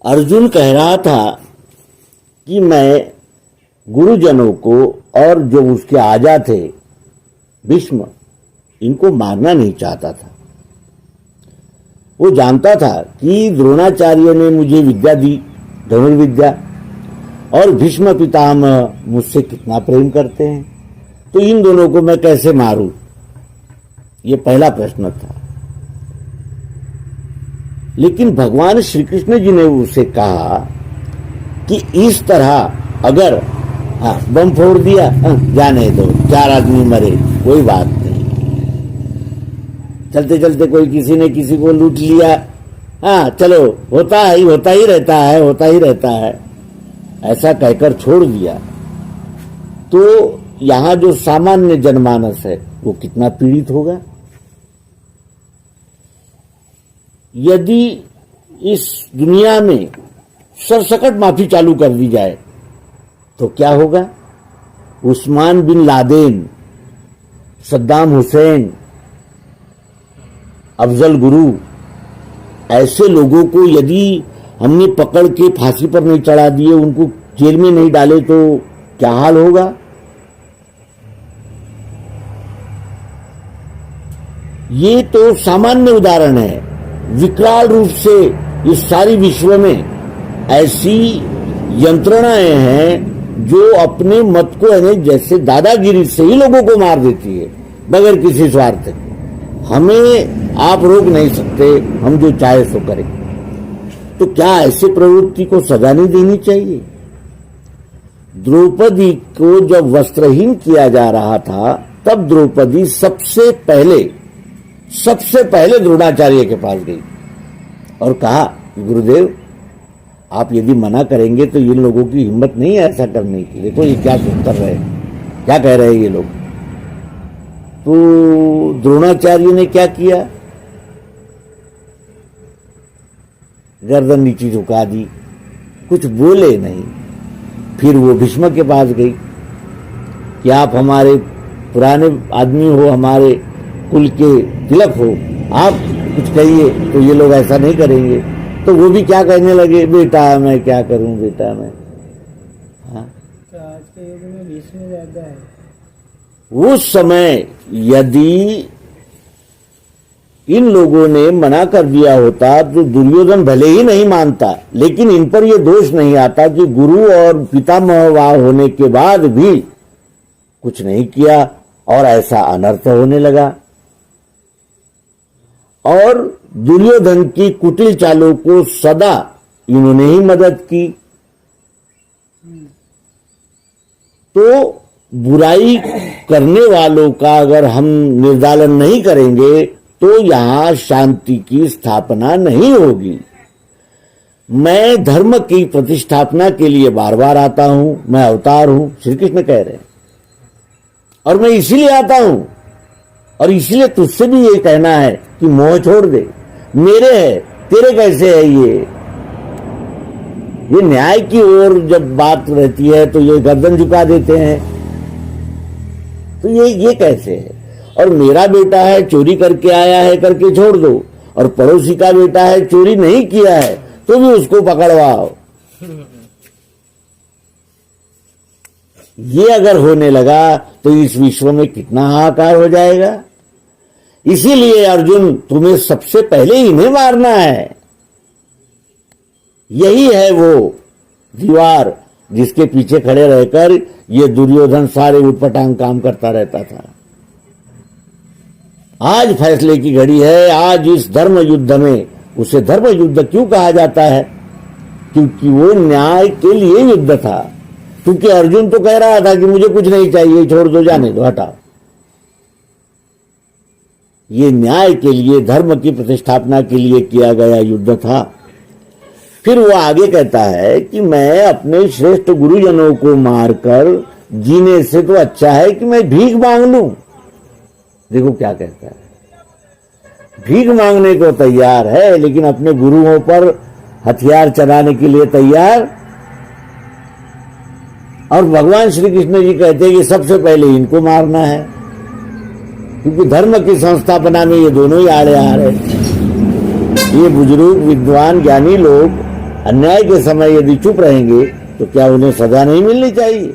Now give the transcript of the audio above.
अर्जुन कह रहा था कि मैं गुरुजनों को और जो उसके आजा थे भीष्म, इनको मारना नहीं चाहता था। वो जानता था कि द्रोणाचार्य ने मुझे विद्या दी, धनुर्विद्या, और भीष्म पितामह मुझसे कितना प्रेम करते हैं, तो इन दोनों को मैं कैसे मारूं, ये पहला प्रश्न था। लेकिन भगवान श्री कृष्ण जी ने उसे कहा कि इस तरह अगर बम फोड़ दिया, जाने दो, 4 आदमी मरे, कोई बात नहीं। चलते चलते कोई किसी ने किसी को लूट लिया, चलो होता ही रहता है, ऐसा कहकर छोड़ दिया, तो यहां जो सामान्य जनमानस है वो कितना पीड़ित होगा। यदि इस दुनिया में सरसकट माफी चालू कर दी जाए तो क्या होगा। उस्मान बिन लादेन, सद्दाम हुसैन, अफजल गुरु, ऐसे लोगों को यदि हमने पकड़ के फांसी पर नहीं चढ़ा दिए, उनको जेल में नहीं डाले, तो क्या हाल होगा। ये तो सामान्य उदाहरण है। विकराल रूप से इस सारी विश्व में ऐसी यंत्रणाएं हैं जो अपने मत को, यानी जैसे दादागिरी से ही लोगों को मार देती है बगैर किसी स्वार्थ के। हमें आप रोक नहीं सकते, हम जो चाहे सो करें। तो क्या ऐसे प्रवृत्ति को सजा नहीं देनी चाहिए। द्रौपदी को जब वस्त्रहीन किया जा रहा था, तब द्रौपदी सबसे पहले द्रोणाचार्य के पास गई और कहा, गुरुदेव आप यदि मना करेंगे तो इन लोगों की हिम्मत नहीं है ऐसा करने की। देखो ये क्या कर रहे हैं, क्या कह रहे हैं ये लोग। तो द्रोणाचार्य ने क्या किया, गर्दन नीचे झुका दी, कुछ बोले नहीं। फिर वो भीष्म के पास गई कि आप हमारे पुराने आदमी हो, हमारे कुल के तिलक हो, आप कुछ कहिए। तो ये लोग ऐसा नहीं करेंगे, तो वो भी क्या कहने लगे, बेटा मैं क्या करूं, बेटा मैं। तो आज के युग में भीष्म ज्यादा है। उस समय यदि इन लोगों ने मना कर दिया होता तो दुर्योधन भले ही नहीं मानता, लेकिन इन पर यह दोष नहीं आता कि गुरु और पितामह होने के बाद भी कुछ नहीं किया और ऐसा अनर्थ होने लगा। और दुर्योधन की कुटिल चालों को सदा इन्होंने ही मदद की। तो बुराई करने वालों का अगर हम निर्दालन नहीं करेंगे तो यहां शांति की स्थापना नहीं होगी। मैं धर्म की प्रतिष्ठापना के लिए बार बार आता हूं, मैं अवतार हूं, श्री कृष्ण कह रहे हैं, और मैं इसीलिए आता हूं और इसीलिए तुझसे भी ये कहना है कि मोह छोड़ दे। मेरे है, तेरे कैसे है। ये न्याय की ओर जब बात रहती है तो ये गर्दन झुका देते हैं। तो ये कैसे है। और मेरा बेटा है, चोरी करके आया है, करके छोड़ दो, और पड़ोसी का बेटा है, चोरी नहीं किया है, तो भी उसको पकड़वाओ। ये अगर होने लगा तो इस विश्व में कितना हाहाकार हो जाएगा। इसीलिए अर्जुन, तुम्हें सबसे पहले इन्हें मारना है। यही है वो दीवार जिसके पीछे खड़े रहकर ये दुर्योधन सारे उटपटांग काम करता रहता था। आज फैसले की घड़ी है। आज इस धर्म युद्ध में, उसे धर्म युद्ध क्यों कहा जाता है, क्योंकि वो न्याय के लिए युद्ध था। क्योंकि अर्जुन तो कह रहा था कि मुझे कुछ नहीं चाहिए, छोड़ दो, जाने दो, हटाओ। ये न्याय के लिए, धर्म की प्रतिष्ठापना के लिए किया गया युद्ध था। फिर वो आगे कहता है कि मैं अपने श्रेष्ठ गुरुजनों को मारकर जीने से तो अच्छा है कि मैं भीख मांग लूं। देखो क्या कहता है, भीख मांगने को तैयार है लेकिन अपने गुरुओं पर हथियार चलाने के लिए तैयार। और भगवान श्री कृष्ण जी कहते हैं कि सबसे पहले इनको मारना है, क्योंकि धर्म की संस्थापना में ये दोनों ही आड़े आ रहे हैं। ये बुजुर्ग, विद्वान, ज्ञानी लोग अन्याय के समय यदि चुप रहेंगे तो क्या उन्हें सजा नहीं मिलनी चाहिए?